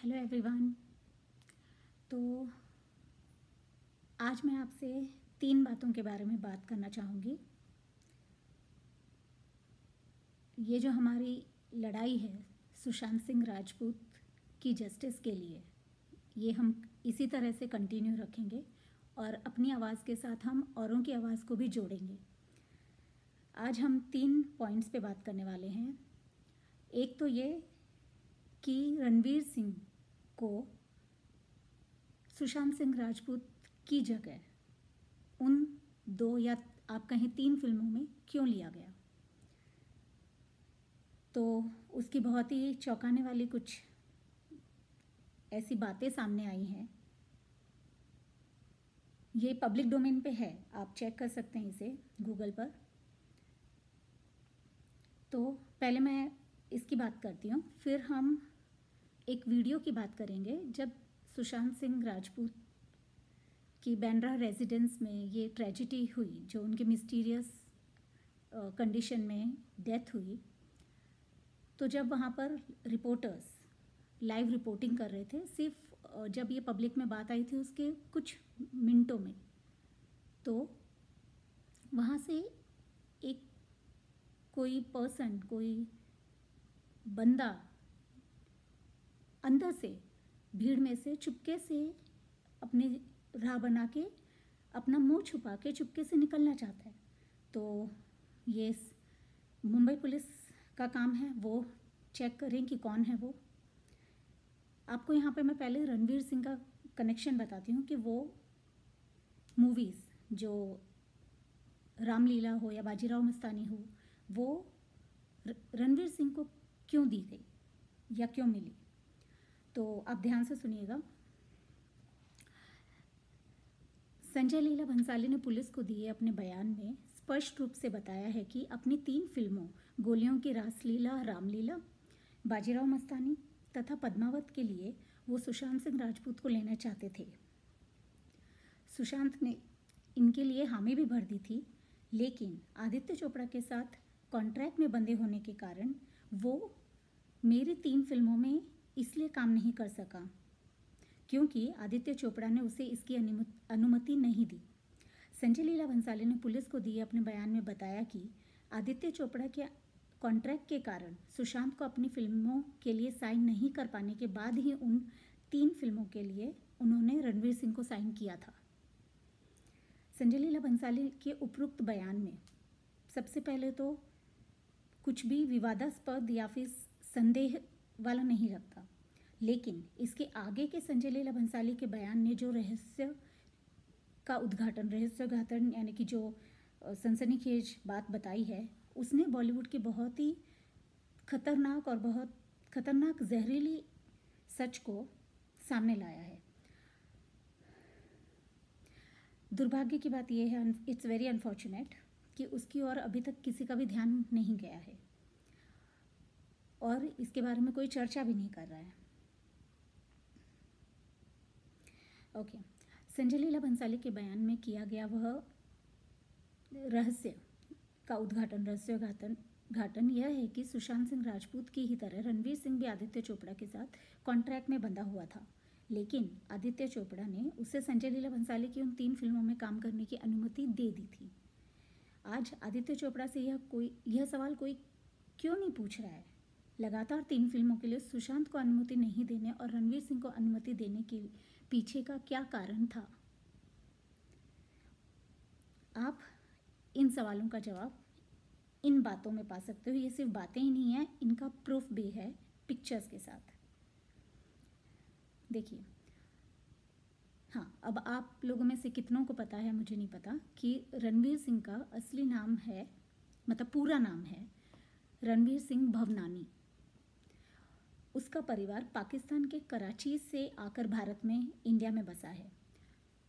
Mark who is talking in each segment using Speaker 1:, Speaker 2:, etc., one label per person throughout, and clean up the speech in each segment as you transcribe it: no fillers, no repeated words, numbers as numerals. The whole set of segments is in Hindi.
Speaker 1: Hello everyone. तो आज मैं आपसे 3 बातों के बारे में बात करना चाहूँगी। ये जो हमारी लड़ाई है सुशांत सिंह राजपूत की जस्टिस के लिए, ये हम इसी तरह से कंटिन्यू रखेंगे और अपनी आवाज़ के साथ हम औरों की आवाज़ को भी जोड़ेंगे। आज हम 3 पॉइंट्स पे बात करने वाले हैं। एक तो ये कि रणवीर सिंह को सुशांत सिंह राजपूत की जगह उन 2 या आप कहें 3 फिल्मों में क्यों लिया गया। तो उसकी बहुत ही चौंकाने वाली कुछ ऐसी बातें सामने आई हैं। ये पब्लिक डोमेन पे है, आप चेक कर सकते हैं इसे गूगल पर। तो पहले मैं इसकी बात करती हूँ, फिर हम एक वीडियो की बात करेंगे जब सुशांत सिंह राजपूत की बांद्रा रेजिडेंस में ये ट्रेजिडी हुई, जो उनके मिस्टीरियस कंडीशन में डेथ हुई। तो जब वहाँ पर रिपोर्टर्स लाइव रिपोर्टिंग कर रहे थे, सिर्फ जब ये पब्लिक में बात आई थी उसके कुछ मिनटों में, तो वहाँ से एक कोई पर्सन, कोई बंदा अंदर से भीड़ में से चुपके से अपने राह बना के अपना मुंह छुपा के चुपके से निकलना चाहता है। तो ये मुंबई पुलिस का काम है, वो चेक करें कि कौन है वो। आपको यहाँ पे मैं पहले रणवीर सिंह का कनेक्शन बताती हूँ कि वो मूवीज़ जो रामलीला हो या बाजीराव मस्तानी हो, वो रणवीर सिंह को क्यों दी गई या क्यों मिली। तो आप ध्यान से सुनिएगा। संजय लीला भंसाली ने पुलिस को दिए अपने बयान में स्पष्ट रूप से बताया है कि अपनी 3 फिल्मों गोलियों की रासलीला, रामलीला, बाजीराव मस्तानी तथा पद्मावत के लिए वो सुशांत सिंह राजपूत को लेना चाहते थे। सुशांत ने इनके लिए हामी भी भर दी थी, लेकिन आदित्य चोपड़ा के साथ कॉन्ट्रैक्ट में बंधे होने के कारण वो मेरी 3 फिल्मों में इसलिए काम नहीं कर सका क्योंकि आदित्य चोपड़ा ने उसे इसकी अनुमति नहीं दी। संजय लीला भंसाली ने पुलिस को दिए अपने बयान में बताया कि आदित्य चोपड़ा के कॉन्ट्रैक्ट के कारण सुशांत को अपनी फिल्मों के लिए साइन नहीं कर पाने के बाद ही उन 3 फिल्मों के लिए उन्होंने रणवीर सिंह को साइन किया था। संजय लीला भंसाली के उपरोक्त बयान में सबसे पहले तो कुछ भी विवादास्पद या फिर संदेह वाला नहीं लगता, लेकिन इसके आगे के संजय लीला भंसाली के बयान ने जो रहस्यघातन यानी कि जो सनसनीखेज बात बताई है, उसने बॉलीवुड की बहुत ही खतरनाक और बहुत खतरनाक जहरीली सच को सामने लाया है। दुर्भाग्य की बात यह है, इट्स वेरी अनफॉर्चुनेट, कि उसकी ओर अभी तक किसी का भी ध्यान नहीं गया है और इसके बारे में कोई चर्चा भी नहीं कर रहा है। ओके, संजय लीला भंसाली के बयान में किया गया वह रहस्यघातन यह है कि सुशांत सिंह राजपूत की ही तरह रणवीर सिंह भी आदित्य चोपड़ा के साथ कॉन्ट्रैक्ट में बंधा हुआ था, लेकिन आदित्य चोपड़ा ने उसे संजय लीला भंसाली की उन 3 फिल्मों में काम करने की अनुमति दे दी थी। आज आदित्य चोपड़ा से यह सवाल कोई क्यों नहीं पूछ रहा है। लगातार 3 फिल्मों के लिए सुशांत को अनुमति नहीं देने और रणवीर सिंह को अनुमति देने के पीछे का क्या कारण था। आप इन सवालों का जवाब इन बातों में पा सकते हो। ये सिर्फ बातें ही नहीं है, इनका प्रूफ भी है पिक्चर्स के साथ। देखिए, हाँ, अब आप लोगों में से कितनों को पता है, मुझे नहीं पता, कि रणवीर सिंह का असली नाम है, मतलब पूरा नाम है रणवीर सिंह भवनानी। उसका परिवार पाकिस्तान के कराची से आकर भारत में, इंडिया में बसा है।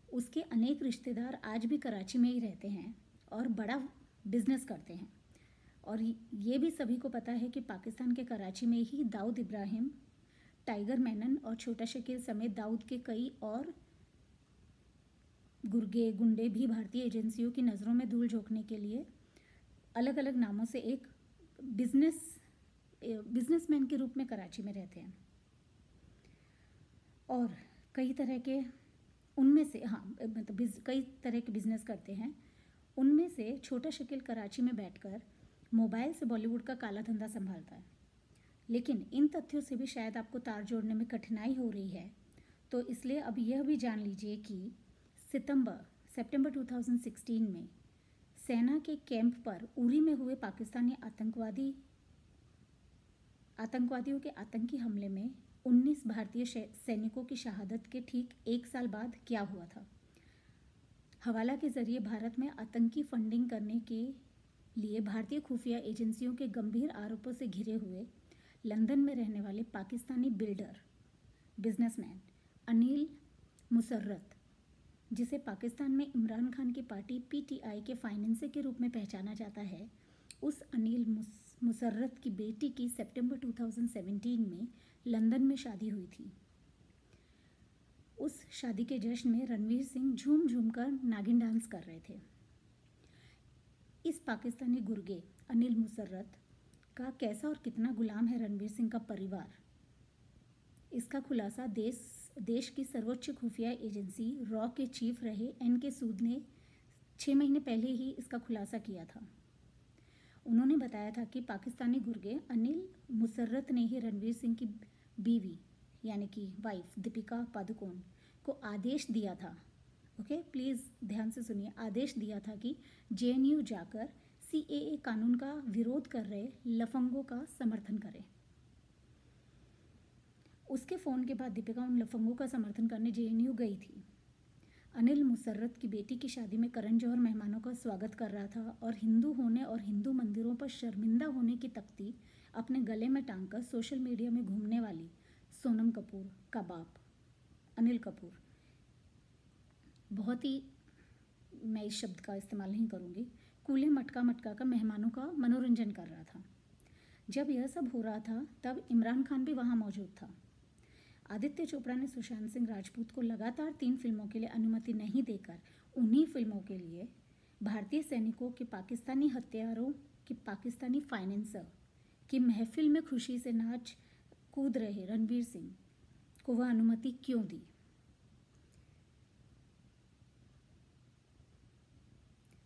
Speaker 1: उसके अनेक रिश्तेदार आज भी कराची में ही रहते हैं और बड़ा बिजनेस करते हैं। और ये भी सभी को पता है कि पाकिस्तान के कराची में ही दाऊद इब्राहिम, टाइगर मेनन और छोटा शकील समेत दाऊद के कई और गुंडे भी भारतीय एजेंसियों की नज़रों में धूल झोंकने के लिए अलग अलग नामों से एक बिजनेसमैन के रूप में कराची में रहते हैं। और कई तरह के उनमें से हाँ मतलब कई तरह के बिजनेस करते हैं। उनमें से छोटा शकील कराची में बैठकर मोबाइल से बॉलीवुड का काला धंधा संभालता है। लेकिन इन तथ्यों से भी शायद आपको तार जोड़ने में कठिनाई हो रही है, तो इसलिए अब यह भी जान लीजिए कि सितंबर 2016 में सेना के कैंप पर उरी में हुए पाकिस्तानी आतंकवादियों के आतंकी हमले में 19 भारतीय सैनिकों की शहादत के ठीक एक साल बाद क्या हुआ था। हवाला के जरिए भारत में आतंकी फंडिंग करने के लिए भारतीय खुफिया एजेंसियों के गंभीर आरोपों से घिरे हुए लंदन में रहने वाले पाकिस्तानी बिजनेसमैन अनिल मुसर्रत, जिसे पाकिस्तान में इमरान खान की पार्टी पीटीआई के फाइनेंसर के रूप में पहचाना जाता है, उस अनिल मुसर्रत की बेटी की सितंबर 2017 में लंदन में शादी हुई थी। उस शादी के जश्न में रणवीर सिंह झूम झूम कर नागिन डांस कर रहे थे। इस पाकिस्तानी गुर्गे अनिल मुसर्रत का कैसा और कितना गुलाम है रणवीर सिंह का परिवार, इसका खुलासा देश की सर्वोच्च खुफिया एजेंसी रॉ के चीफ रहे एन.के. सूद ने 6 महीने पहले ही इसका खुलासा किया था। उन्होंने बताया था कि पाकिस्तानी गुर्गे अनिल मुसर्रत ने ही रणवीर सिंह की बीवी यानी कि वाइफ दीपिका पादुकोण को आदेश दिया था, ओके प्लीज़ ध्यान से सुनिए, आदेश दिया था कि जेएनयू जाकर सीएए कानून का विरोध कर रहे लफंगों का समर्थन करें। उसके फ़ोन के बाद दीपिका उन लफंगों का समर्थन करने जेएनयू गई थी। अनिल मुसर्रत की बेटी की शादी में करण जौहर मेहमानों का स्वागत कर रहा था और हिंदू होने और हिंदू मंदिरों पर शर्मिंदा होने की तख्ती अपने गले में टांगकर सोशल मीडिया में घूमने वाली सोनम कपूर का बाप अनिल कपूर, बहुत ही, मैं इस शब्द का इस्तेमाल नहीं करूँगी, कूल्हे मटका कर मेहमानों का मनोरंजन कर रहा था। जब यह सब हो रहा था तब इमरान खान भी वहाँ मौजूद था। आदित्य चोपड़ा ने सुशांत सिंह राजपूत को लगातार 3 फिल्मों के लिए अनुमति नहीं देकर उन्हीं फिल्मों के लिए भारतीय सैनिकों के पाकिस्तानी हत्यारों के पाकिस्तानी फाइनेंसर की महफिल में खुशी से नाच कूद रहे रणवीर सिंह को वह अनुमति क्यों दी।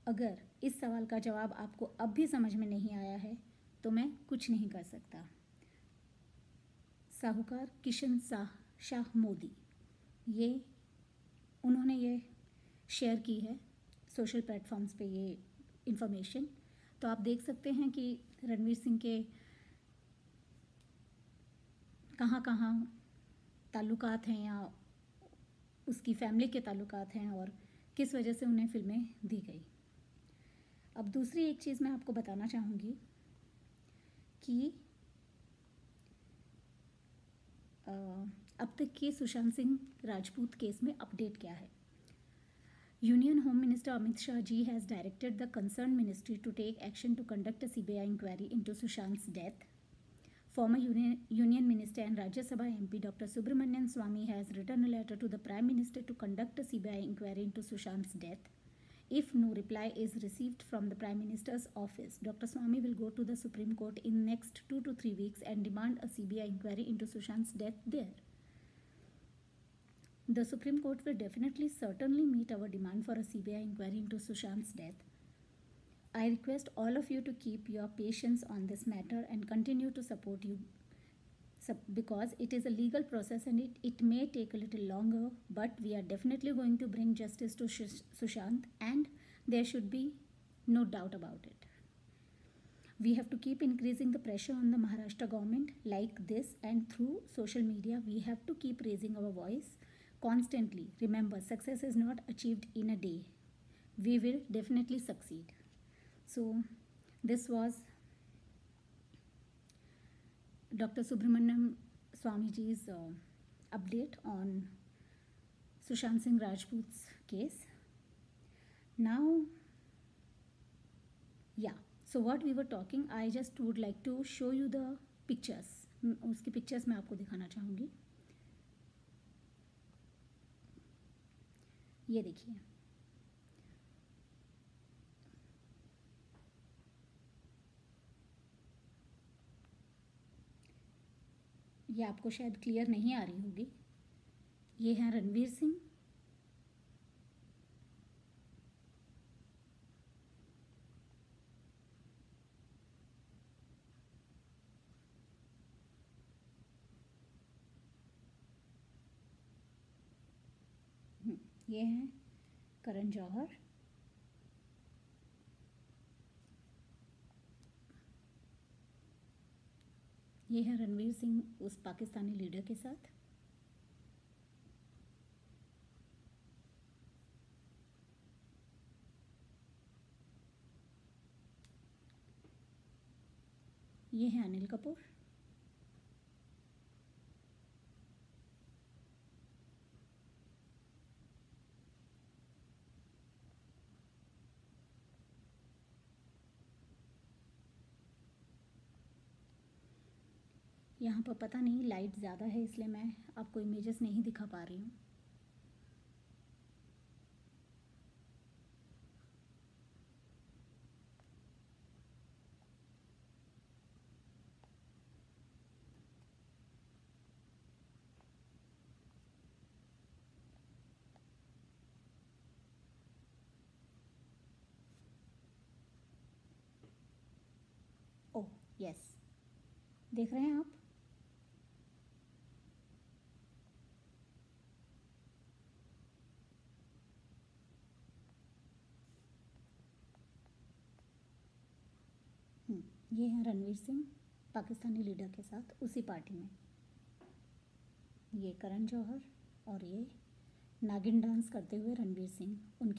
Speaker 1: अगर इस सवाल का जवाब आपको अब भी समझ में नहीं आया है तो मैं कुछ नहीं कर सकता। साहूकार किशन शाह मोदी, उन्होंने ये शेयर की है सोशल प्लेटफॉर्म्स पे ये इन्फॉर्मेशन, तो आप देख सकते हैं कि रणवीर सिंह के कहाँ कहाँ ताल्लुकात हैं या उसकी फैमिली के ताल्लुकात हैं और किस वजह से उन्हें फिल्में दी गई। अब दूसरी एक चीज़ मैं आपको बताना चाहूँगी कि अब तक के सुशांत सिंह राजपूत केस में अपडेट क्या है। Union home minister Amit Shah ji has directed the concern ministry to take action to conduct a CBI inquiry into Sushant's death. Former Union Minister and Rajya Sabha MP Dr. Subramanian Swamy has written a letter to the Prime Minister to conduct a CBI inquiry into Sushant's death. If no reply is received from the Prime Minister's office, Dr. Swamy will go to the Supreme Court in next 2 to 3 weeks and demand a CBI inquiry into Sushant's death there. The Supreme Court will certainly meet our demand for a CBI inquiry into Sushant's death. I request all of you to keep your patience on this matter and continue to support you because it is a legal process and it may take a little longer, but we are definitely going to bring justice to Sushant and there should be no doubt about it. We have to keep increasing the pressure on the Maharashtra government like this, and through social media we have to keep raising our voice constantly. Remember, success is not achieved in a day. We will definitely succeed. So this was Dr. Subramanian Swamyji's update on Sushant Singh Rajput's case. Now, so what we were talking, I just would like to show you the pictures. उसकी pictures मैं आपको दिखाना चाहूँगी. ये देखिए, ये आपको शायद क्लियर नहीं आ रही होगी, ये हैं रणवीर सिंह। ये हैं करण जौहर। ये है रणवीर सिंह उस पाकिस्तानी लीडर के साथ। ये है अनिल कपूर। यहाँ पर पता नहीं लाइट ज़्यादा है इसलिए मैं आपको इमेजेस नहीं दिखा पा रही हूँ। ओह यस, देख रहे हैं आप? ये हैं रणवीर सिंह पाकिस्तानी लीडर के साथ उसी पार्टी में। ये करण जौहर और ये नागिन डांस करते हुए रणवीर सिंह उनके